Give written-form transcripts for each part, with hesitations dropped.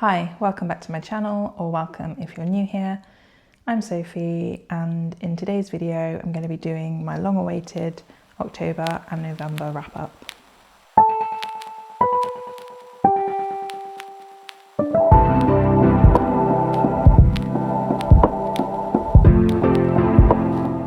Hi, welcome back to my channel, or welcome if you're new here. I'm Sophie, and in today's video I'm going to be doing my long-awaited October and November wrap-up.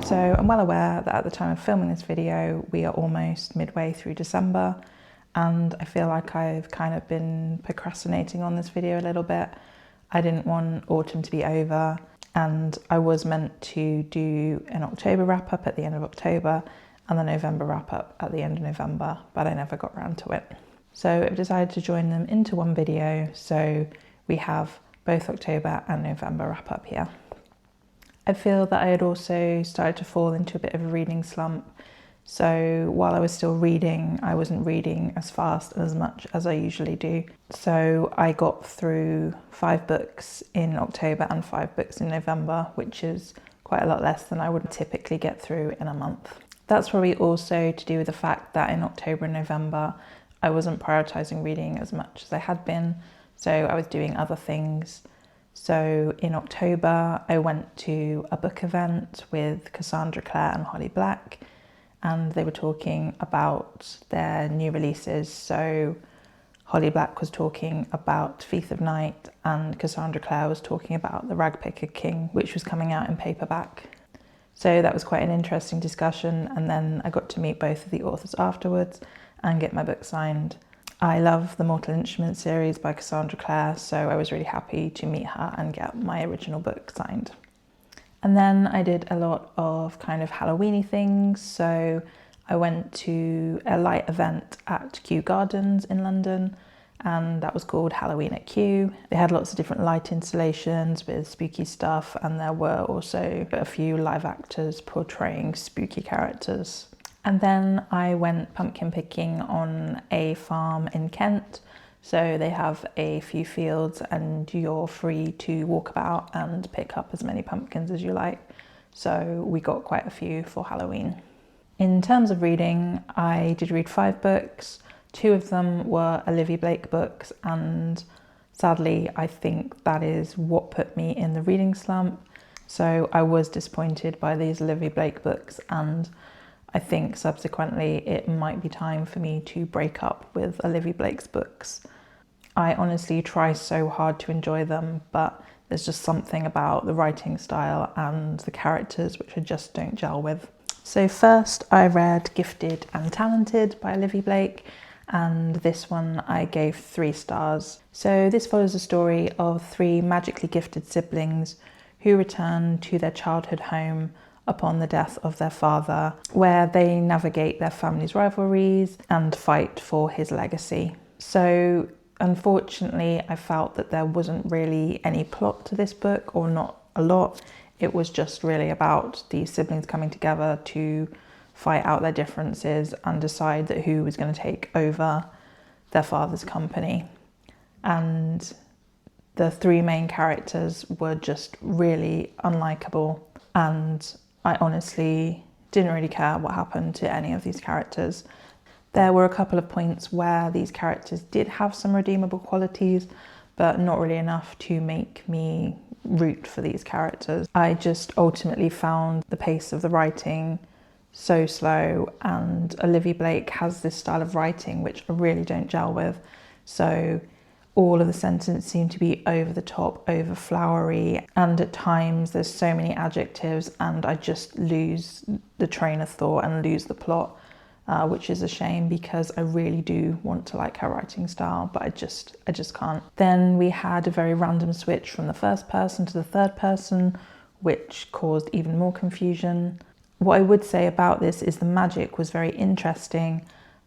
So I'm well aware that at the time of filming this video we are almost midway through December, and I feel like I've kind of been procrastinating on this video a little bit. I didn't want autumn to be over, and I was meant to do an October wrap-up at the end of October and the November wrap-up at the end of November, but I never got around to it. So I've decided to join them into one video, so we have both October and November wrap-up here. I feel that I had also started to fall into a bit of a reading slump. So while I was still reading, I wasn't reading as fast and as much as I usually do. So I got through 5 books in October and 5 books in November, which is quite a lot less than I would typically get through in a month. That's probably also to do with the fact that in October and November, I wasn't prioritising reading as much as I had been. So I was doing other things. So in October, I went to a book event with Cassandra, Clare and Holly Black, and they were talking about their new releases. So Holly Black was talking about Thief of Night, and Cassandra Clare was talking about the Ragpicker King, which was coming out in paperback. So that was quite an interesting discussion, and then I got to meet both of the authors afterwards and get my book signed. I love the Mortal Instruments series by Cassandra Clare, so I was really happy to meet her and get my original book signed. And then I did a lot of kind of Halloweeny things. So I went to a light event at Kew Gardens in London, and that was called Halloween at Kew. They had lots of different light installations with spooky stuff, and there were also a few live actors portraying spooky characters. And then I went pumpkin picking on a farm in Kent. So they have a few fields and you're free to walk about and pick up as many pumpkins as you like. So we got quite a few for Halloween. In terms of reading, I did read 5 books. 2 of them were Olivie Blake books, and sadly I think that is what put me in the reading slump. So I was disappointed by these Olivie Blake books, and I think subsequently it might be time for me to break up with Olivie Blake's books. I honestly try so hard to enjoy them, but there's just something about the writing style and the characters which I just don't gel with. So first I read Gifted and Talented by Olivie Blake, and this one I gave 3 stars. So this follows the story of 3 magically gifted siblings who return to their childhood home upon the death of their father, where they navigate their family's rivalries and fight for his legacy. So unfortunately, I felt that there wasn't really any plot to this book, or not a lot. It was just really about these siblings coming together to fight out their differences and decide that who was going to take over their father's company. And the 3 main characters were just really unlikable, and I honestly didn't really care what happened to any of these characters. There were a couple of points where these characters did have some redeemable qualities, but not really enough to make me root for these characters. I just ultimately found the pace of the writing so slow, and Olivie Blake has this style of writing which I really don't gel with. So all of the sentences seem to be over the top, over flowery, and at times there's so many adjectives and I just lose the train of thought and lose the plot, which is a shame because I really do want to like her writing style, but I just can't. Then we had a very random switch from the first person to the third person, which caused even more confusion. What I would say about this is the magic was very interesting,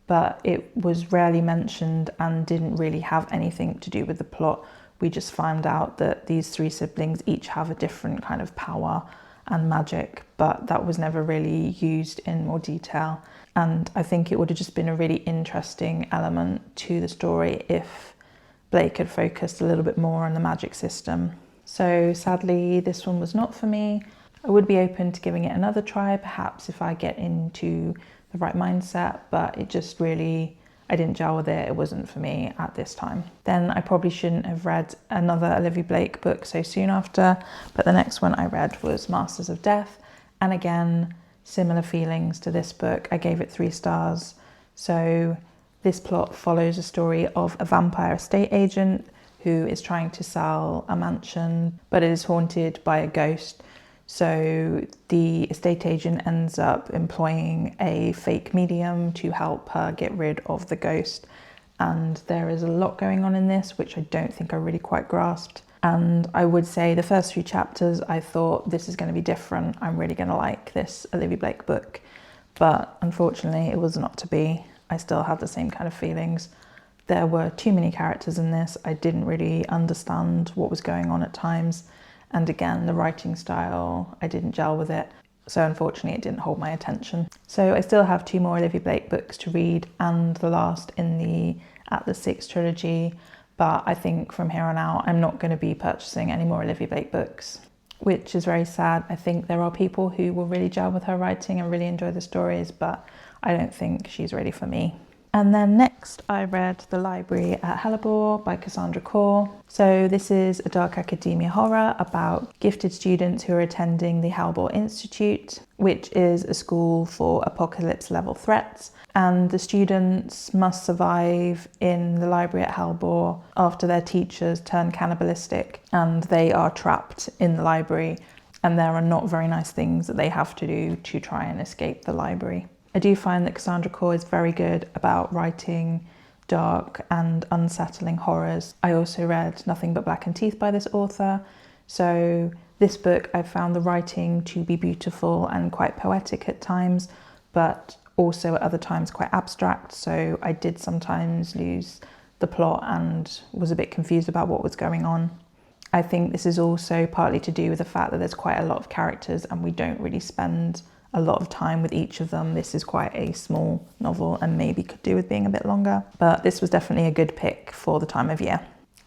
but it was rarely mentioned and didn't really have anything to do with the plot. We just found out that these 3 siblings each have a different kind of power and magic, but that was never really used in more detail. And I think it would have just been a really interesting element to the story if Blake had focused a little bit more on the magic system. So sadly, this one was not for me. I would be open to giving it another try, perhaps if I get into the right mindset, but it just really I didn't gel with it. It wasn't for me at this time. Then I probably shouldn't have read another Olivie Blake book so soon after, but the next one I read was Masters of Death. And again, similar feelings to this book. I gave it 3 stars. So this plot follows a story of a vampire estate agent who is trying to sell a mansion, but it is haunted by a ghost. So the estate agent ends up employing a fake medium to help her get rid of the ghost. And there is a lot going on in this, which I don't think I really quite grasped. And I would say the first few chapters, I thought this is going to be different. I'm really going to like this Olivie Blake book. But unfortunately, it was not to be. I still had the same kind of feelings. There were too many characters in this. I didn't really understand what was going on at times. And again, the writing style, I didn't gel with it. So unfortunately, it didn't hold my attention. So I still have 2 more Olivie Blake books to read and the last in the Atlas 6 trilogy. But I think from here on out, I'm not going to be purchasing any more Olivie Blake books, which is very sad. I think there are people who will really gel with her writing and really enjoy the stories, but I don't think she's ready for me. And then next I read The Library at Hellebore by Cassandra Khaw. So this is a dark academia horror about gifted students who are attending the Hellebore Institute, which is a school for apocalypse level threats. And the students must survive in the library at Hellebore after their teachers turn cannibalistic and they are trapped in the library. And there are not very nice things that they have to do to try and escape the library. I do find that Cassandra Khaw is very good about writing dark and unsettling horrors. I also read Nothing But Black and Teeth by this author. So this book, I found the writing to be beautiful and quite poetic at times, but also at other times quite abstract. So I did sometimes lose the plot and was a bit confused about what was going on. I think this is also partly to do with the fact that there's quite a lot of characters and we don't really spend a lot of time with each of them. This is quite a small novel and maybe could do with being a bit longer, but this was definitely a good pick for the time of year.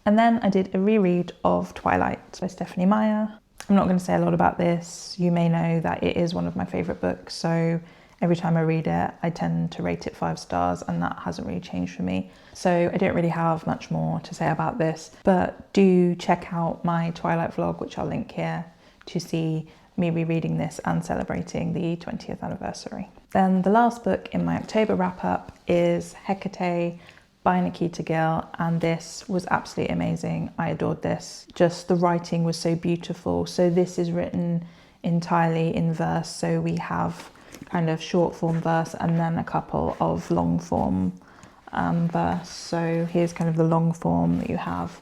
And then I did a reread of Twilight by Stephenie Meyer. I'm not going to say a lot about this. You may know that it is one of my favourite books, so every time I read it, I tend to rate it 5 stars, and that hasn't really changed for me. So I don't really have much more to say about this, but do check out my Twilight vlog, which I'll link here, to see me rereading this and celebrating the 20th anniversary. Then the last book in my October wrap-up is Hekate by Nikita Gill, and this was absolutely amazing. I adored this. Just the writing was so beautiful. So this is written entirely in verse, so we have kind of short form verse and then a couple of long form verse. So here's kind of the long form that you have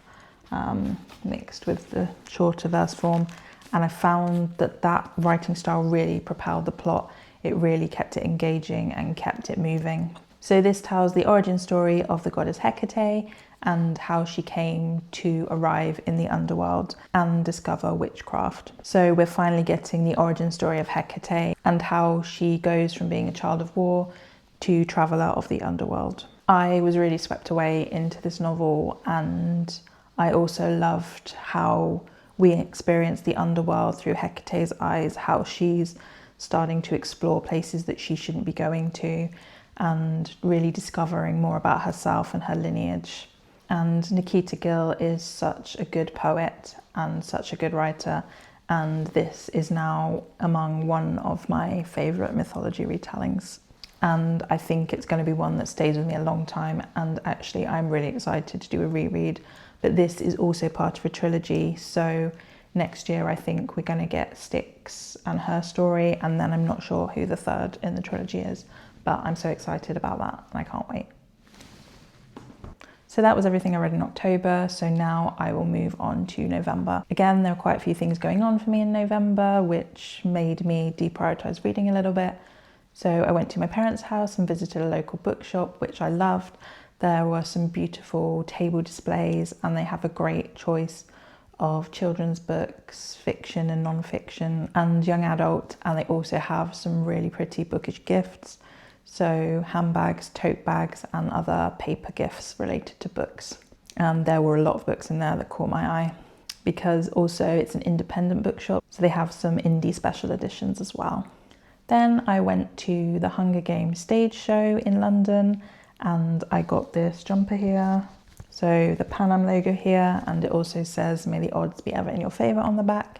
mixed with the shorter verse form. And I found that that writing style really propelled the plot. It really kept it engaging and kept it moving. So this tells the origin story of the goddess Hekate and how she came to arrive in the underworld and discover witchcraft. So we're finally getting the origin story of Hekate and how she goes from being a child of war to traveller of the underworld. I was really swept away into this novel, and I also loved how we experience the underworld through Hecate's eyes, how she's starting to explore places that she shouldn't be going to and really discovering more about herself and her lineage. And Nikita Gill is such a good poet and such a good writer, and this is now among one of my favourite mythology retellings. And I think it's going to be one that stays with me a long time, and actually I'm really excited to do a reread. But this is also part of a trilogy, so next year I think we're going to get Styx and her story, and then I'm not sure who the third in the trilogy is, but I'm so excited about that and I can't wait. So that was everything I read in October, so now I will move on to November. Again, there were quite a few things going on for me in November, which made me deprioritise reading a little bit. So I went to my parents' house and visited a local bookshop, which I loved. There were some beautiful table displays, and they have a great choice of children's books, fiction and non-fiction, and young adult, and they also have some really pretty bookish gifts. So handbags, tote bags, and other paper gifts related to books. And there were a lot of books in there that caught my eye, because also it's an independent bookshop, so they have some indie special editions as well. Then I went to the Hunger Games stage show in London, and I got this jumper here. So the Pan Am logo here, and it also says "May the odds be ever in your favour" on the back.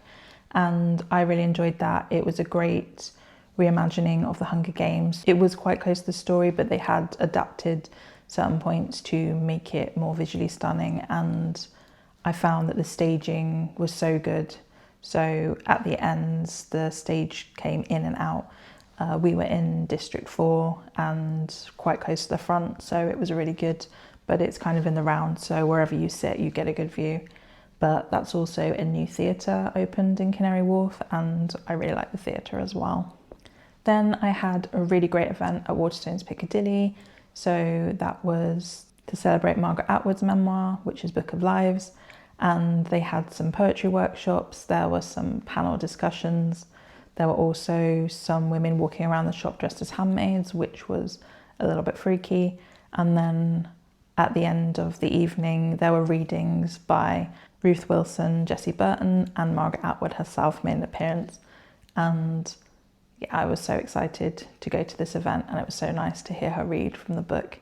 And I really enjoyed that. It was a great reimagining of the Hunger Games. It was quite close to the story, but they had adapted certain points to make it more visually stunning, and I found that the staging was so good. So at the ends, the stage came in and out. We were in District 4 and quite close to the front, so it was really good, but it's kind of in the round, so wherever you sit, you get a good view. But that's also a new theatre opened in Canary Wharf, and I really like the theatre as well. Then I had a really great event at Waterstones Piccadilly. So that was to celebrate Margaret Atwood's memoir, which is Book of Lives. And they had some poetry workshops. There were some panel discussions. There were also some women walking around the shop dressed as handmaids, which was a little bit freaky. And then at the end of the evening, there were readings by Ruth Wilson, Jessie Burton, and Margaret Atwood herself made an appearance. And yeah, I was so excited to go to this event, and it was so nice to hear her read from the book.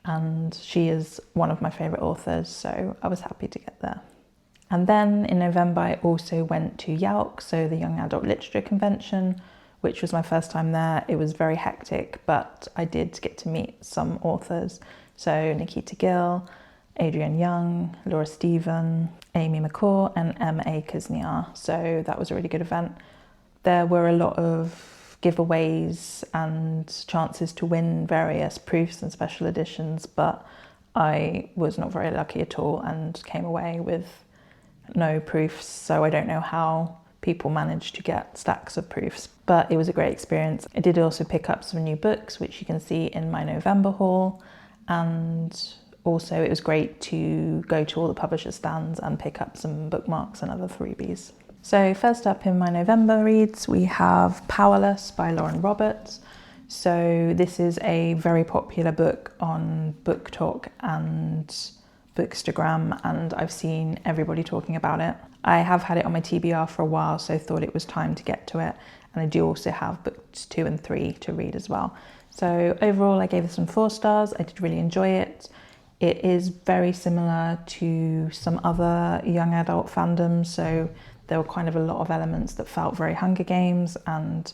And she is one of my favourite authors, so I was happy to get there. And then in November, I also went to YALC, so the Young Adult Literature Convention, which was my first time there. It was very hectic, but I did get to meet some authors. So Nikita Gill, Adrienne Young, Laura Stephen, Amy McCaw, and M.A. Kuzniar. So that was a really good event. There were a lot of giveaways and chances to win various proofs and special editions, but I was not very lucky at all and came away with no proofs, so I don't know how people managed to get stacks of proofs, but it was a great experience. I did also pick up some new books, which you can see in my November haul, and also it was great to go to all the publisher stands and pick up some bookmarks and other freebies. So first up in my November reads, we have Powerless by Lauren Roberts. So this is a very popular book on Book Talk and Bookstagram, and I've seen everybody talking about it. I have had it on my TBR for a while, so thought it was time to get to it. And I do also have books 2 and 3 to read as well. So overall, I gave this one 4 stars. I did really enjoy it. It is very similar to some other young adult fandoms, so there were kind of a lot of elements that felt very Hunger Games, and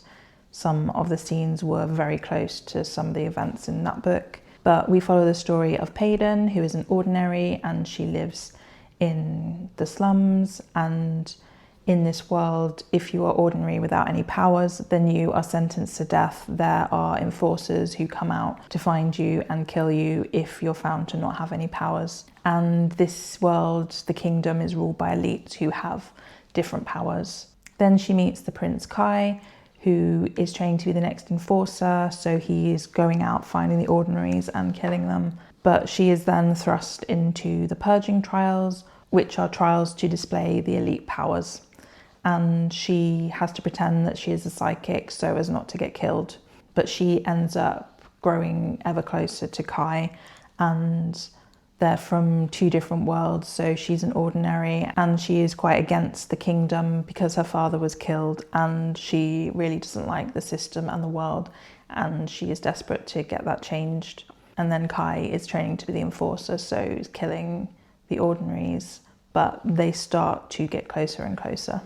some of the scenes were very close to some of the events in that book. But we follow the story of Payden, who is an ordinary, and she lives in the slums. And in this world, if you are ordinary without any powers, then you are sentenced to death. There are enforcers who come out to find you and kill you if you're found to not have any powers. And this world, the kingdom, is ruled by elites who have different powers. Then she meets the Prince Kai, who is trained to be the next enforcer, so he is going out finding the ordinaries and killing them. But she is then thrust into the purging trials, which are trials to display the elite powers. And she has to pretend that she is a psychic so as not to get killed. But she ends up growing ever closer to Kai, and they're from 2 different worlds. So she's an ordinary, and she is quite against the kingdom because her father was killed, and she really doesn't like the system and the world, and she is desperate to get that changed. And then Kai is training to be the enforcer, so he's killing the ordinaries, but they start to get closer and closer.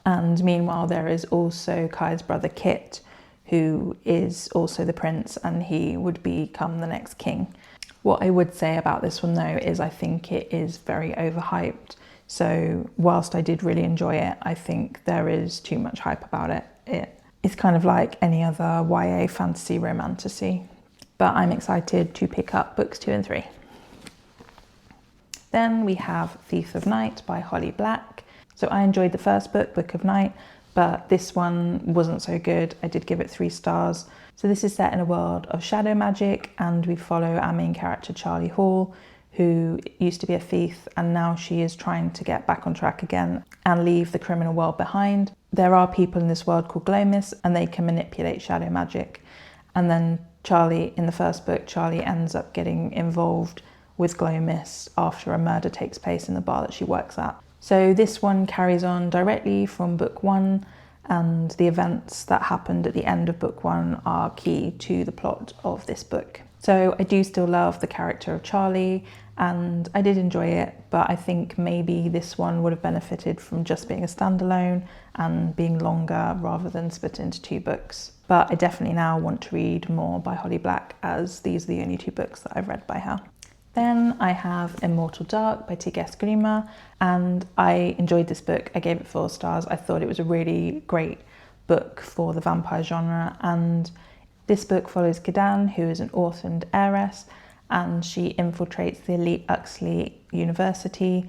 And meanwhile, there is also Kai's brother Kit, who is also the prince, and he would become the next king. What I would say about this one though is I think it is very overhyped. So whilst I did really enjoy it, I think there is too much hype about it. It's kind of like any other YA fantasy romantasy. But I'm excited to pick up books 2 and 3. Then we have Thief of Night by Holly Black. So I enjoyed the first book, Book of Night, but this one wasn't so good. I did give it 3 stars. So this is set in a world of shadow magic, and we follow our main character, Charlie Hall, who used to be a thief, and now she is trying to get back on track again and leave the criminal world behind. There are people in this world called Glow-Mists, and they can manipulate shadow magic. And then Charlie, in the first book, Charlie ends up getting involved with Glow-Mists after a murder takes place in the bar that she works at. So this one carries on directly from book 1, and the events that happened at the end of book 1 are key to the plot of this book. So I do still love the character of Charlie, and I did enjoy it, but I think maybe this one would have benefited from just being a standalone and being longer rather than split into 2 books. But I definitely now want to read more by Holly Black, as these are the only 2 books that I've read by her. Then I have Immortal Dark by Tigest Girma, and I enjoyed this book. I gave it 4 stars. I thought it was a really great book for the vampire genre, and this book follows Cassandra, who is an orphaned heiress, and she infiltrates the elite Uxley University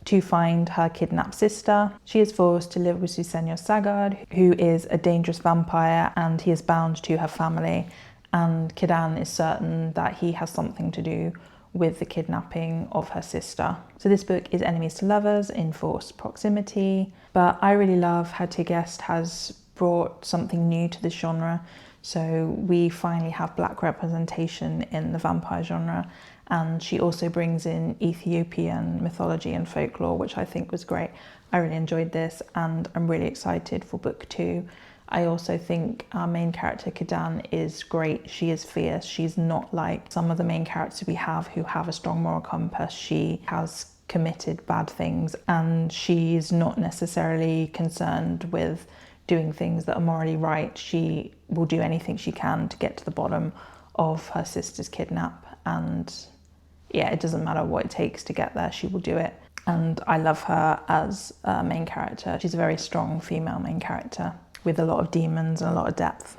to find her kidnapped sister. She is forced to live with Susenor Sagard, who is a dangerous vampire, and he is bound to her family, and Cassandra is certain that he has something to do with the kidnapping of her sister. So this book is enemies to lovers in forced proximity, but I really love how Tigest has brought something new to this genre. So we finally have black representation in the vampire genre, and she also brings in Ethiopian mythology and folklore, which I think was great. I really enjoyed this, and I'm really excited for book 2. I also think our main character, Cassandra, is great. She is fierce. She's not like some of the main characters we have who have a strong moral compass. She has committed bad things, and she's not necessarily concerned with doing things that are morally right. She will do anything she can to get to the bottom of her sister's kidnap, and yeah, it doesn't matter what it takes to get there, she will do it. And I love her as a main character. She's a very strong female main character with a lot of demons and a lot of depth.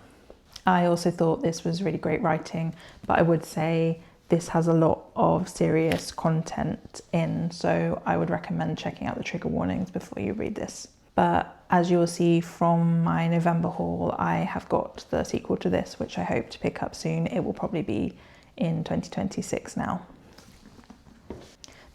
I also thought this was really great writing, but I would say this has a lot of serious content in, so I would recommend checking out the trigger warnings before you read this. But as you'll see from my November haul, I have got the sequel to this, which I hope to pick up soon. It will probably be in 2026 now.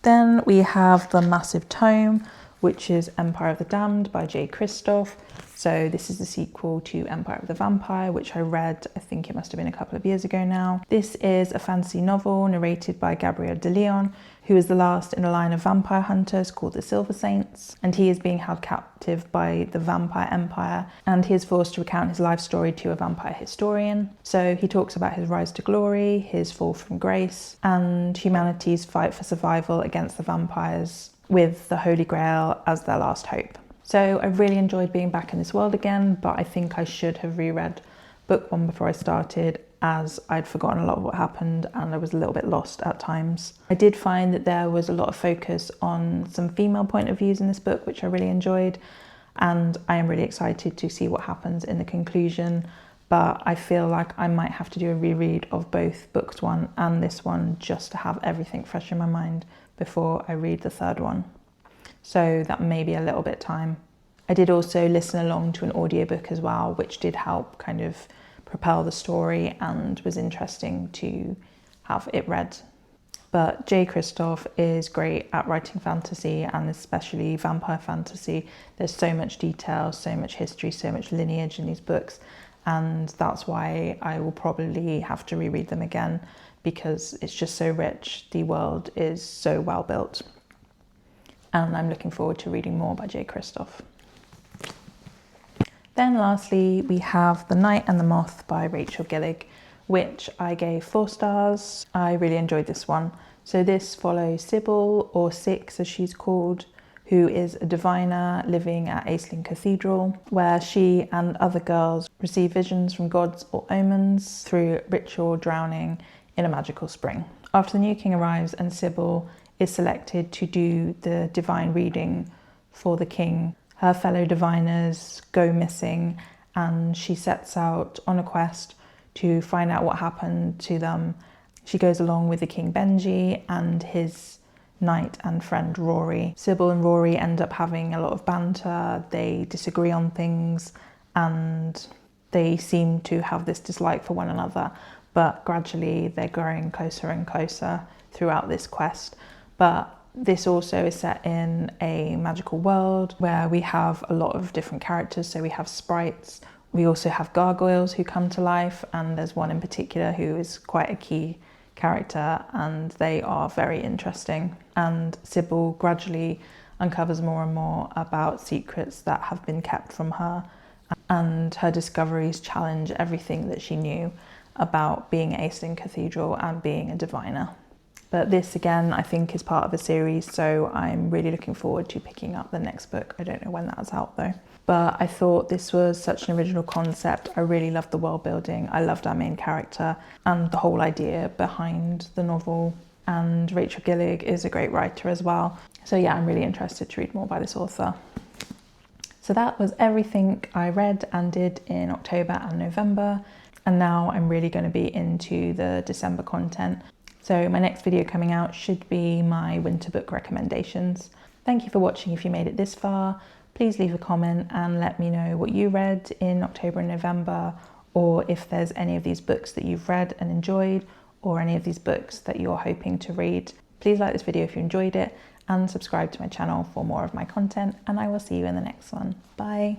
Then we have the massive tome, which is Empire of the Damned by J. Kristoff. So this is the sequel to Empire of the Vampire, which I read, I think it must have been a couple of years ago now. This is a fantasy novel narrated by Gabriel de Leon, who is the last in a line of vampire hunters called the Silver Saints, and he is being held captive by the Vampire Empire, and he is forced to recount his life story to a vampire historian. So he talks about his rise to glory, his fall from grace, and humanity's fight for survival against the vampires, with the Holy Grail as their last hope. So I really enjoyed being back in this world again, but I think I should have reread book 1 before I started, as I'd forgotten a lot of what happened and I was a little bit lost at times. I did find that there was a lot of focus on some female point of views in this book, which I really enjoyed, and I am really excited to see what happens in the conclusion, but I feel like I might have to do a reread of both books 1 and this one just to have everything fresh in my mind before I read the 3rd one. So that may be a little bit time. I did also listen along to an audiobook as well, which did help kind of propel the story and was interesting to have it read. But J. Kristoff is great at writing fantasy, and especially vampire fantasy. There's so much detail, so much history, so much lineage in these books, and that's why I will probably have to reread them again, because it's just so rich. The world is so well built, and I'm looking forward to reading more by J. Kristoff. Then lastly, we have The Night and the Moth by Rachel Gillig, which I gave 4 stars. I really enjoyed this one. So this follows Sybil, or Six as she's called, who is a diviner living at Aisling Cathedral, where she and other girls receive visions from gods or omens through ritual drowning in a magical spring. After the new king arrives and Sybil is selected to do the divine reading for the king, her fellow diviners go missing, and she sets out on a quest to find out what happened to them. She goes along with the King Benji and his knight and friend Rory. Sybil and Rory end up having a lot of banter, they disagree on things, and they seem to have this dislike for one another, but gradually they're growing closer and closer throughout this quest. But this also is set in a magical world where we have a lot of different characters. So we have sprites, we also have gargoyles who come to life, and there's one in particular who is quite a key character, and they are very interesting. And Sybil gradually uncovers more and more about secrets that have been kept from her, and her discoveries challenge everything that she knew. about being aced in Cathedral and being a diviner. But this again, I think, is part of a series, so I'm really looking forward to picking up the next book. I don't know when that's out though. But I thought this was such an original concept. I really loved the world building. I loved our main character and the whole idea behind the novel. And Rachel Gillig is a great writer as well. So yeah, I'm really interested to read more by this author. So that was everything I read and did in October and November. And now I'm really going to be into the December content. So my next video coming out should be my winter book recommendations. Thank you for watching if you made it this far. Please leave a comment and let me know what you read in October and November, or if there's any of these books that you've read and enjoyed, or any of these books that you're hoping to read. Please like this video if you enjoyed it, and subscribe to my channel for more of my content, and I will see you in the next one. Bye.